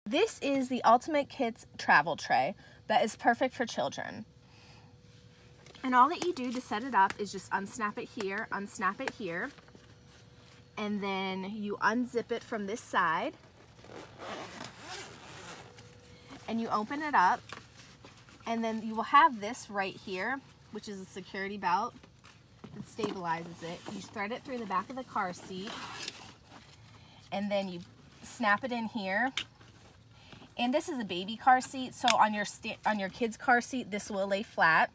This is the Ultimate Kids travel tray that is perfect for children. And all that you do to set it up is just unsnap it here, and then you unzip it from this side, and you open it up, and then you will have this right here, which is a security belt that stabilizes it. You thread it through the back of the car seat, and then you snap it in here. And this is a baby car seat, so on your kid's car seat, this will lay flat.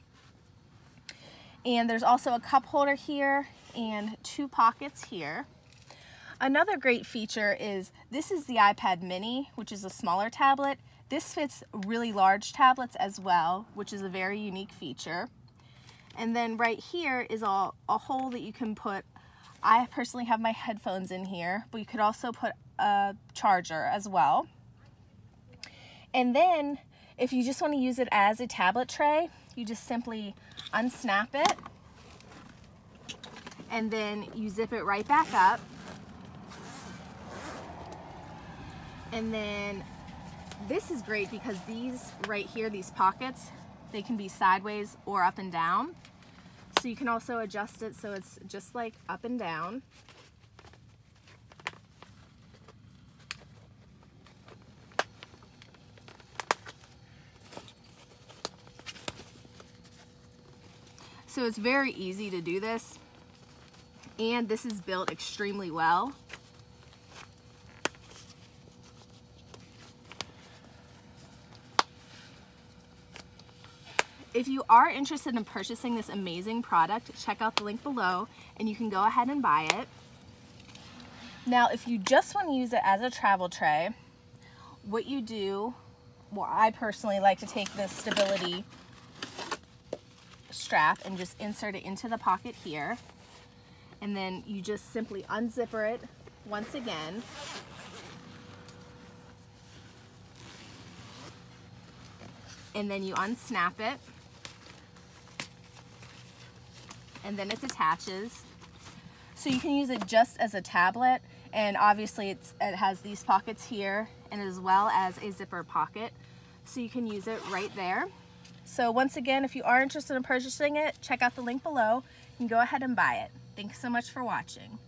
And there's also a cup holder here and 2 pockets here. Another great feature is this is the iPad mini, which is a smaller tablet. This fits really large tablets as well, which is a very unique feature. And then right here is a hole that you can put, I personally have my headphones in here, but you could also put a charger as well. And then if you just want to use it as a tablet tray, you just simply unsnap it, and then you zip it right back up. And then this is great because these right here, these pockets, they can be sideways or up and down. So you can also adjust it so it's just like up and down. So it's very easy to do this, and this is built extremely well. If you are interested in purchasing this amazing product, check out the link below and you can go ahead and buy it. Now, if you just want to use it as a travel tray, what you do, well, I personally like to take this stability strap and just insert it into the pocket here, and then you just simply unzipper it once again, and then you unsnap it, and then it attaches. So you can use it just as a tablet, and obviously it has these pockets here and as well as a zipper pocket, so you can use it right there. So once again, if you are interested in purchasing it, check out the link below and go ahead and buy it. Thanks so much for watching.